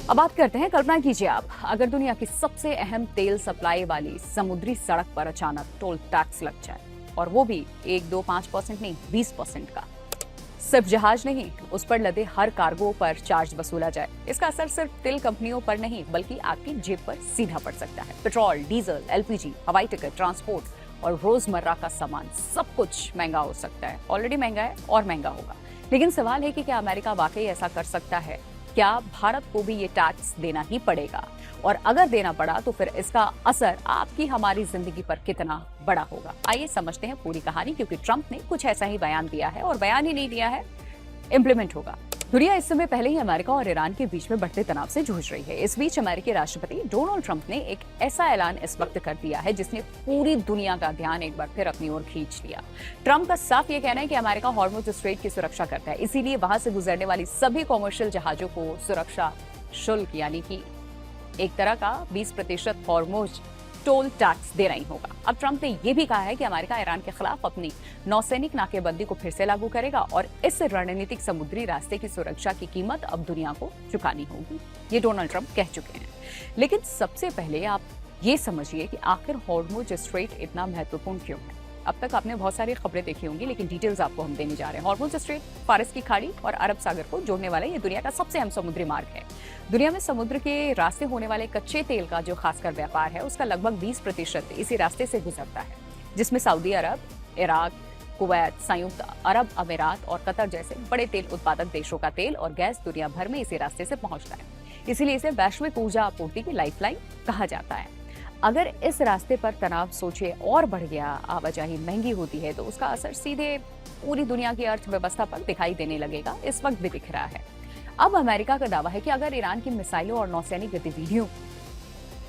अब बात करते हैं, कल्पना कीजिए आप, अगर दुनिया की सबसे अहम तेल सप्लाई वाली समुद्री सड़क पर अचानक टोल टैक्स लग जाए, और वो भी 1, 2, 5% नहीं, 20% का। सिर्फ जहाज नहीं, उस पर लदे हर कार्गो पर चार्ज वसूला जाए। इसका असर सिर्फ तेल कंपनियों पर नहीं बल्कि आपकी जेब पर सीधा पड़ सकता है। पेट्रोल, डीजल, एलपीजी, हवाई टिकट, ट्रांसपोर्ट और रोजमर्रा का सामान, सब कुछ महंगा हो सकता है। ऑलरेडी महंगा है और महंगा होगा। लेकिन सवाल है कि क्या अमेरिका वाकई ऐसा कर सकता है? क्या भारत को भी ये टैक्स देना ही पड़ेगा? और अगर देना पड़ा तो फिर इसका असर आपकी हमारी जिंदगी पर कितना बड़ा होगा? आइए समझते हैं पूरी कहानी, क्योंकि ट्रंप ने कुछ ऐसा ही बयान दिया है, और बयान ही नहीं दिया है, इम्प्लीमेंट होगा। दुनिया इस समय पहले ही अमेरिका और ईरान के बीच में बढ़ते तनाव से जूझ रही है। इस बीच अमेरिकी राष्ट्रपति डोनाल्ड ट्रंप ने एक ऐसा ऐलान इस वक्त कर दिया है जिसने पूरी दुनिया का ध्यान एक बार फिर अपनी ओर खींच लिया। ट्रंप का साफ ये कहना है कि अमेरिका हॉर्मुज़ स्ट्रेट की सुरक्षा करता है, इसीलिए वहां से गुजरने वाली सभी कॉमर्शियल जहाजों को सुरक्षा शुल्क यानी कि एक तरह का 20% हॉर्मुज़ टोल टैक्स देना ही होगा। अब ट्रंप ने यह भी कहा है कि अमेरिका ईरान के खिलाफ अपनी नौसैनिक नाकेबंदी को फिर से लागू करेगा, और इस रणनीतिक समुद्री रास्ते की सुरक्षा की कीमत अब दुनिया को चुकानी होगी। ये डोनाल्ड ट्रंप कह चुके हैं। लेकिन सबसे पहले आप ये समझिए कि आखिर हॉर्मुज़ स्ट्रेट इतना महत्वपूर्ण क्यों है। अब तक आपने बहुत सारी खबरें देखी होंगी, लेकिन डिटेल्स आपको हम देने जा रहे हैं। हॉर्मुज़ स्ट्रेट फारस की खाड़ी और अरब सागर को जोड़ने वाला ये दुनिया का सबसे अहम समुद्री मार्ग है। दुनिया में समुद्र के रास्ते होने वाले कच्चे तेल का जो खासकर व्यापार है, उसका लगभग 20% इसी रास्ते से गुजरता है, जिसमें सऊदी अरब, इराक, कुवैत, संयुक्त अरब अमीरात और कतर जैसे बड़े तेल उत्पादक देशों का तेल और गैस दुनिया भर में इसी रास्ते से पहुंचता है। इसीलिए इसे वैश्विक ऊर्जा आपूर्ति की लाइफलाइन कहा जाता है। अगर इस रास्ते पर तनाव सोचिए और बढ़ गया, आवाजाही महंगी होती है, तो उसका असर सीधे पूरी दुनिया की अर्थव्यवस्था पर दिखाई देने लगेगा। इस वक्त भी दिख रहा है। अब अमेरिका का दावा है कि अगर ईरान की मिसाइलों और नौसैनिक गतिविधियों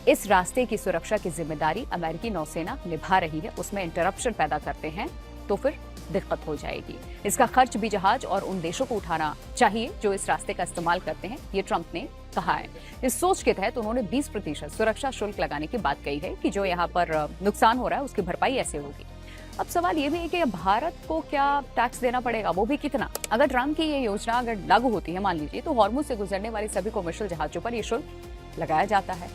इस रास्ते की सुरक्षा की जिम्मेदारी अमेरिकी नौसेना निभा रही है, उसमें इंटरप्शन पैदा करते हैं, तो फिर दिक्कत हो जाएगी। इसका खर्च भी जहाज और उन देशों को उठाना चाहिए जो इस रास्ते का इस्तेमाल करते हैं, ये ट्रंप ने कहा है। इस सोच के तहत उन्होंने 20% सुरक्षा शुल्क लगाने की बात कही है कि जो यहाँ पर नुकसान हो रहा है उसकी भरपाई ऐसे होगी। अब सवाल ये भी है कि भारत को क्या टैक्स देना पड़ेगा, वो भी कितना? अगर ट्रंप की ये योजना अगर लागू होती है, मान लीजिए, तो हॉर्मुज़ से गुजरने वाली सभी कमर्शियल जहाजों पर ये शुल्क लगाया जाता है,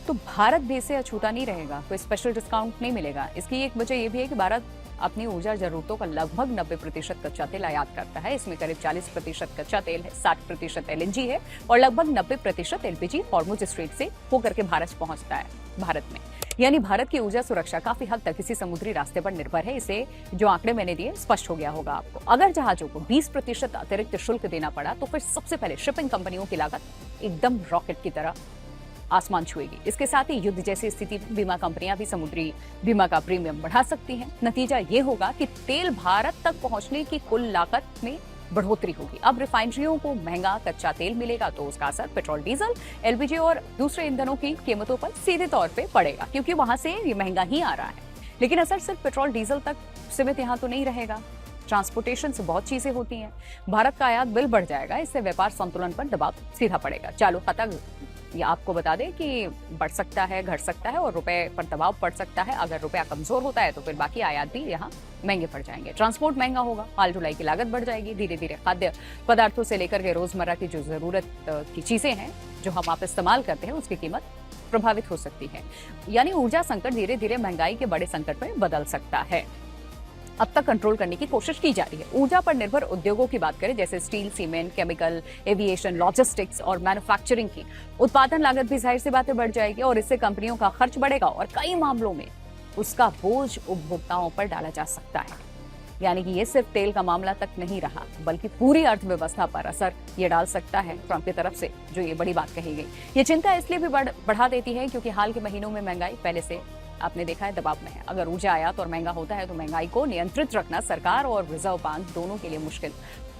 तो भारत भी इससे अछूता नहीं रहेगा, कोई स्पेशल डिस्काउंट नहीं मिलेगा। इसकी एक वजह यह भी है कि भारत अपनी ऊर्जा जरूरतों का लगभग 90% कच्चा तेल आयात करता है। इसमें करीब 40% कच्चा तेल है, 60% एलएनजी है और लगभग 90% एलपीजी हॉर्मुज़ स्ट्रेट से होकर के भारत पहुंचता है भारत में। यानी भारत की ऊर्जा सुरक्षा काफी हद तक इसी समुद्री रास्ते पर निर्भर है। इसे जो आंकड़े मैंने दिए स्पष्ट हो गया होगा आपको। अगर जहाजों को 20% अतिरिक्त शुल्क देना पड़ा तो फिर सबसे पहले शिपिंग कंपनियों की लागत एकदम रॉकेट की तरह आसमान छुएगी। इसके साथ ही युद्ध जैसी स्थिति में बीमा कंपनियां भी समुद्री बीमा का प्रीमियम बढ़ा सकती हैं। नतीजा ये होगा कि तेल भारत तक पहुंचने की कुल लागत में बढ़ोतरी होगी। अब रिफाइनरियों को महंगा कच्चा तेल मिलेगा तो उसका असर पेट्रोल, डीजल, एलपीजी और दूसरे ईंधनों की कीमतों पर सीधे तौर पे पड़ेगा, क्योंकि वहां से ये महंगा ही आ रहा है। लेकिन असर सिर्फ पेट्रोल डीजल तक सीमित यहाँ तो नहीं रहेगा। ट्रांसपोर्टेशन से बहुत चीजें होती हैं। भारत का आयात बिल बढ़ जाएगा, इससे व्यापार संतुलन पर दबाव सीधा पड़ेगा। चालू खाता ये आपको बता दें कि बढ़ सकता है, घट सकता है और रुपए पर दबाव पड़ सकता है। अगर रुपया कमजोर होता है तो फिर बाकी आयात भी यहाँ महंगे पड़ जाएंगे। ट्रांसपोर्ट महंगा होगा, माल ढुलाई की लागत बढ़ जाएगी। धीरे धीरे खाद्य पदार्थों से लेकर के रोजमर्रा की जो जरूरत की चीजें हैं जो हम आप इस्तेमाल करते हैं उसकी कीमत प्रभावित हो सकती है। यानी ऊर्जा संकट धीरे धीरे महंगाई के बड़े संकट में बदल सकता है। अब तक कंट्रोल करने की कोशिश की जा रही है। ऊर्जा पर निर्भर उद्योगों की बात करें, जैसे steel, cement, chemical, aviation, logistics और मैन्युफैक्चरिंग की उत्पादन लागत भी जाहिर सी बातें बढ़ जाएगी और इससे कंपनियों का खर्च बढ़ेगा और कई मामलों में उसका बोझ उपभोक्ताओं पर डाला जा सकता है। यानी कि ये सिर्फ तेल का मामला तक नहीं रहा, बल्कि पूरी अर्थव्यवस्था पर असर ये डाल सकता है ट्रंप की तरफ से जो ये बड़ी बात कही गई। ये चिंता इसलिए भी बढ़ा देती है क्योंकि हाल के महीनों में महंगाई पहले से आपने देखा है दबाव में है। अगर ऊर्जा आयात और महंगा होता है तो महंगाई को नियंत्रित रखना सरकार और रिजर्व बैंक दोनों के लिए मुश्किल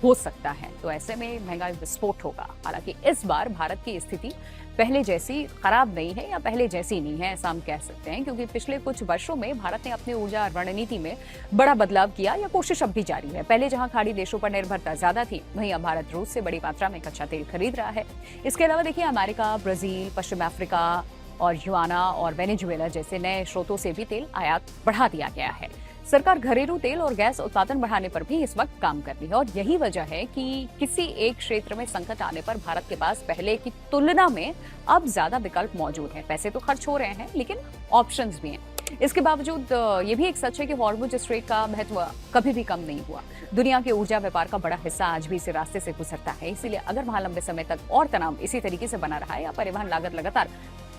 हो सकता है। तो ऐसे में महंगाई विस्फोट होगा। हालांकि इस बार भारत की स्थिति पहले जैसी खराब नहीं है या पहले जैसी नहीं है, ऐसा हम कह सकते हैं, क्योंकि पिछले कुछ वर्षों में भारत ने अपनी ऊर्जा रणनीति में बड़ा बदलाव किया या कोशिश अब भी जारी है। पहले जहां खाड़ी देशों पर निर्भरता ज्यादा थी, वहीं अब भारत रूस से बड़ी मात्रा में कच्चा तेल खरीद रहा है। इसके अलावा देखिए अमेरिका, ब्राजील, पश्चिम अफ्रीका, और युआना और वेनेजुएला जैसे नए स्रोतों से भी तेल आयात बढ़ा दिया गया है। सरकार घरेलू तेल और गैस उत्पादन बढ़ाने पर भी इस वक्त काम कर रही है और यही वजह है कि किसी एक क्षेत्र में संकट आने पर भारत के पास पहले की तुलना में अब ज्यादा विकल्प मौजूद हैं। पैसे तो खर्च हो रहे हैं लेकिन ऑप्शंस भी हैं। इसके बावजूद ये भी एक सच है कि हॉर्मुज स्ट्रेट का महत्व कभी भी कम नहीं हुआ। दुनिया के ऊर्जा व्यापार का बड़ा हिस्सा आज भी इस रास्ते से गुजरता है। इसीलिए अगर वहां लंबे समय तक और तनाव इसी तरीके से बना रहा है या परिवहन लागत लगातार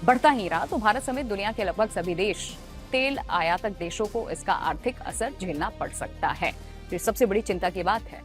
बढ़ता ही रहा तो भारत समेत दुनिया के लगभग सभी देश तेल आयातक देशों को इसका आर्थिक असर झेलना पड़ सकता है। तो सबसे बड़ी चिंता की बात है।